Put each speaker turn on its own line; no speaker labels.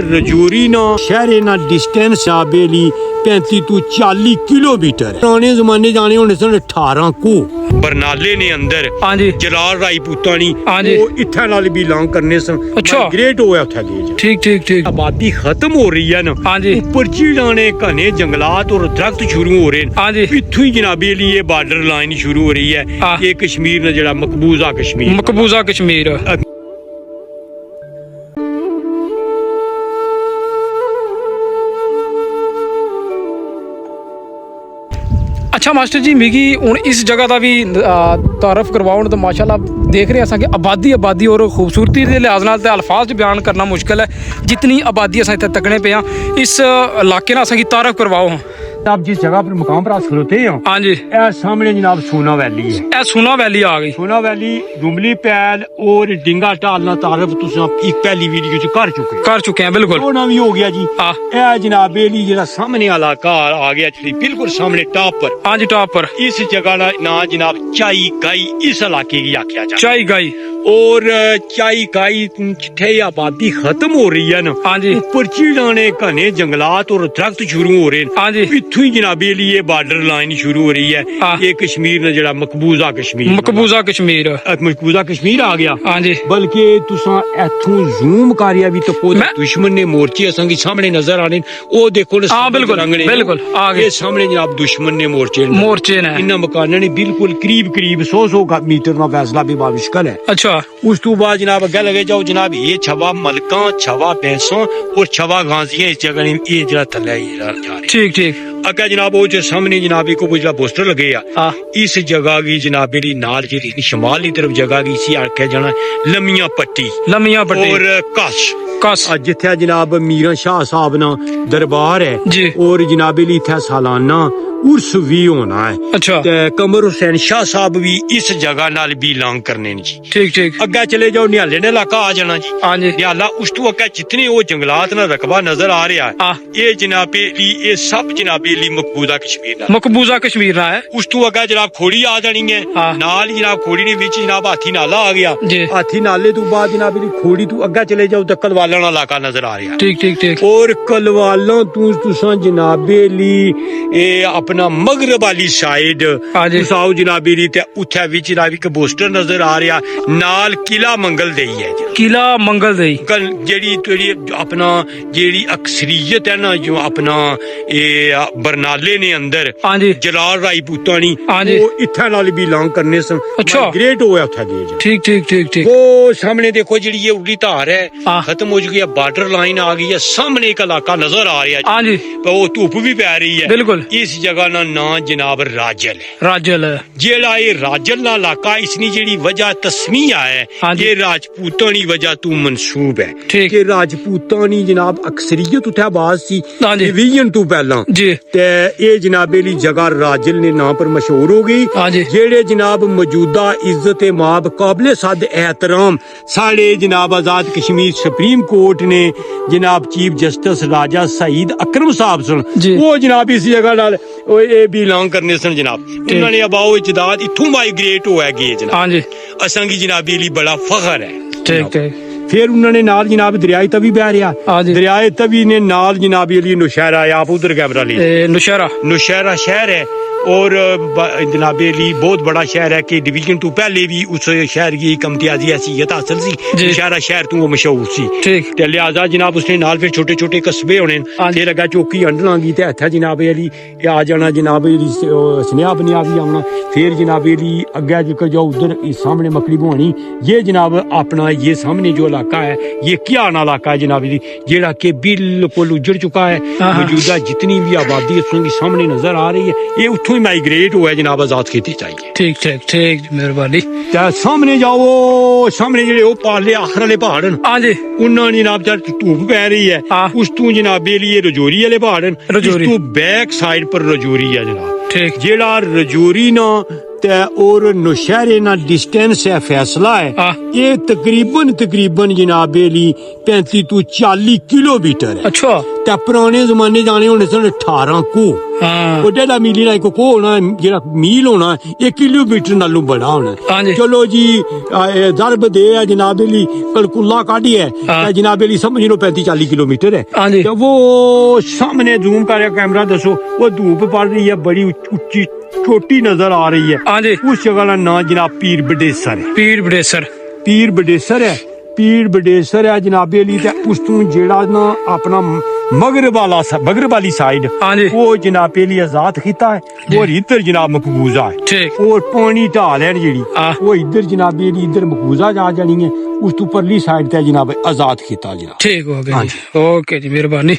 रजौरी ना शहरे ना डिस्टेंस आबेली 35 ਤੋਂ 40 ਕਿਲੋਮੀਟਰ। ਪੁਰਾਣੇ ਜ਼ਮਾਨੇ ਜਾਣੇ ਹੋਣੇ ਸਨ 18 ਕੋ ਬਰਨਾਲੇ ਨੇ ਅੰਦਰ
ਹਾਂਜੀ
ਜਲਾਲ ਰਾਜਪੂਤਾਨੀ
ਹਾਂਜੀ
ਉਹ ਇੱਥੇ ਨਾਲ ਬਿਲੋਂਗ ਕਰਨੇ ਸਨ।
ਅੱਛਾ
ਗ੍ਰੇਟ ਹੋਇਆ ਉੱਥੇ ਗਏ
ਠੀਕ ਠੀਕ ਠੀਕ
ਆਬਾਦੀ ਖਤਮ ਹੋ ਰਹੀ ਹੈ ਨਾ
ਹਾਂਜੀ
ਉੱਪਰ ਚੀੜਾਣੇ ਘਨੇ ਜੰਗਲਾਤ और दरख्त शुरू हो रहे हैं
ਹਾਂਜੀ
इत्थों ही जनाबे लिए बॉर्डर लाइन शुरू हो रही है ये कश्मीर ने जड़ा मकबूजा कश्मीर
मकबूजा कश्मीर अच्छा मास्टर जी मिगी हूँ इस जगह का भी तारफ करवाओ तो माशाल्लाह देख रहे हैं कि आबादी आबादी और खूबसूरती के लिहाज नाल अल्फाज बयान करना मुश्किल है जितनी आबादी अस इतने तकने पे हाँ इस इलाके ना असा तारफ करवाओ हाँ
आप जिस जगह पर मुकाम पर खलोते हैं
हाँ जी
सामने जनाब सोना वैली है
ए सोना वैली आ गई
सोना वैली दुमली पैल और डिंगा ढालना तारफ एक पहली वीडियो च कर चुके हैं बिल्कुल सोना भी हो गया जी जनाब जेड़ा सामने इलाका आ गया बिल्कुल सामने टॉप पर
हाँ जी टॉप पर
इस जगह का ना जनाब चाई गाई इस इलाके की आख्या जाए
चाई गाई
और चाई गाई जिथे आबादी खत्म हो रही है ना
हाँ जी
ऊपर चीड़ाने घने जंगलात और दरख्त शुरू हो रहे हैं
हाँ जी
इत्थों ही जनाबे लिए बॉर्डर लाइन शुरू हो रही है ये कश्मीर ने जड़ा मकबूजा कश्मीर
मकबूजा कश्मीर
आ गया
हाँ जी
बल्कि तुसा इथों जूम करिया भी तो दुश्मन ने मोर्चे असंगी सामने नजर आने ओ देखो
बिल्कुल बिल्कुल आ गए
सामने जनाब दुश्मन ने मोर्चे
ने
इन मकानों ने बिल्कुल करीब 100 मीटर का फैसला भी मुश्किल है
अच्छा
उस तो बाद जनाब अगे लगे जाओ जनाब ये छवा मलका छवा भैंसों और छवा गांजियां इस जगह ये जरा थले
ठीक ठीक
अगे जनाब वो जो सामने जनाब को कोई पोस्टर लगे इस जगह की जनाब नाल जी शमाल की तरफ जगह की इसी आख्या जाना लमिया पट्टी और कश जिथे जनाब मीरा शाह साहब ना दरबार है और जनाबे इथे सालाना उर्स भी होना है
अच्छा
कमर हुसैन शाह साहब भी इस जगह नाल बिलोंग करने जी
ठीक ठीक
अगे चले जाओ निहाले ने इलाका आ जाना जी
हाँ जी
निहाला उस तो अगे जितने वो जंगलात ना रकबा नजर आ रहा है ये जनाबे ये सब जनाबे मकबूजा कश्मीर ना है उस तो अगे जनाब खोड़ी आ जानी है नाल जनाब खोड़ी ने विच जनाब हाथी नाला आ गया हाथी नाले तो बाद जनाब खोड़ी तो अगे चले जाओ तो कलवाला इलाका नजर आ रहा है
ठीक ठीक ठीक
और कलवालों तुसा जनाबे अपना मगरब वाली साइड तुसाओ जनाबी रीत उथे विच जनाब एक पोस्टर नजर आ रहा नाल किला मंगल देई है
किला मंगल देई
जेड़ी अपना जेड़ी अक्सरियत है ना जो अपना ये बरनाले ने अंदर जलाल राजपूतानी वो इथे नाल बिलोंग करने सन
अच्छा
ग्रेट होया उथे गए
ठीक ठीक ठीक ठीक
वो सामने देखो जेड़ी ये उल्टी धार है खत्म हो चुकी है बॉर्डर लाइन आ गई है सामने एक इलाका नजर आ रहा है वो धुप भी पै रही है
बिल्कुल
इस जगह ना जनाब राजल
है
जेड़ा ये राजल ना इलाका इसनी जेड़ी वजह तस्मिया है ये राजपूतानी वजह तू मंसूब है कि राजपूतानी जनाब अक्सरियत उठा बाज सी डिवीजन तू पहला ते ये जनाबे ली जगह राजल ने नाम पर मशहूर हो गई जेड़े जनाब मौजूदा इज्जत माब काबिले सद एहतराम साढ़े जनाब आजाद कश्मीर सुप्रीम कोर्ट ने जनाब चीफ जस्टिस राजा सईद अकरम साहब सन वो जनाब इस जगह नाल बिलोंग करने सन जनाब उन्होंने अबाओ इजदाद इथों माइग्रेट होया गए जनाब असांगी जनाबी लिए बड़ा फखर है
ठीक ठीक
फिर उन्होंने नाल जनाब दरियाई तवी बह रहा दरियाई तवी ने नाल जनाबी लिए नौशहरा आप उधर कैमरा ले नौशहरा शहर है और जनाबे ली बहुत बड़ा शहर है कि डिवीजन टू पहले भी उस शहर की एक इम्तियाजी हैसियत हासिल सी शहरा शहर तू वो मशहूर सी ते लिहाजा जनाब उसने नाल फिर छोटे छोटे कस्बे होने फिर अगर चौकी अंडलांगी ते इत्थे जनाबे अली आ जाना जनाबे स्नेहा बनिया भी आना फिर जनाबे अली अगे जिक्र जाओ उधर सामने मकड़ी बुहानी ये जनाब अपना ये सामने जो इलाका है ये कियाना इलाका है जनाब जी जेड़ा के बिल्कुल उजड़ चुका है मौजूदा जितनी भी आबादी उसकी सामने नजर आ रही है ये उठो माइग्रेट हुआ है जनाब आजाद खेती चाहिए
ठीक ठीक ठीक मेहरबानी
सामने जाओ सामने जेडे ओ पाले आखर वाले पहाड़ उन्होंने जनाब धूप पै रही है उस तू जनाबे लिए रजौरी वाले पहाड़ उस बैक साइड पर रजौरी है जनाब जेड़ा रजौरी ना और नौशहरे ना डिस्टेंस है फैसला है ये तकरीबन जनाबे ली 35 ਤੋਂ 40 किलोमीटर है
अच्छा पुराने
जमाने जाने होने सन 18 को
ਹਾਂ
ਉਹਦੇ ਦਾ ਮੀਲੀ ਨਾਲ ਕੋ ਹੋਣਾ ਜਿਹੜਾ ਮੀਲ ਹੋਣਾ 1 ਕਿਲੋਮੀਟਰ ਨਾਲੋਂ ਬੜਾ ਹੋਣਾ
ਹਾਂਜੀ
ਚਲੋ ਜੀ ਦਰਬ ਦੇ ਹੈ ਜਨਾਬ ਅਲੀ ਕਲਕੁੱਲਾ ਕਾਢੀ ਹੈ ਜਨਾਬ ਅਲੀ ਸਮਝ ਲਓ 35-40 ਕਿਲੋਮੀਟਰ है
ਹਾਂਜੀ
तो वो सामने जूम कर कैमरा दसो वो धूप पड़ रही है बड़ी उच्ची छोटी नजर आ रही है
ਹਾਂਜੀ
उस जगह का नाम जनाब पीर बडेसर है
ਪੀਰ ਬੜੇਸਰ
पीर बडेसर है पीर बडेसर है जनाबे अली ते उस तू जेड़ा ना अपना मगरब वाली साइड
ਹਾਂਜੀ
वो जनाबे अली आजाद किता है और इधर जनाब मकबूजा है
ठीक
और पानी ढाल है जेड़ी
हाँ।
वो इधर जनाबे अली इधर मकबूजा जा जानी है उस तू परली साइड ते जनाब आजाद किता जनाब
ठीक हो गया जी ओके जी मेहरबानी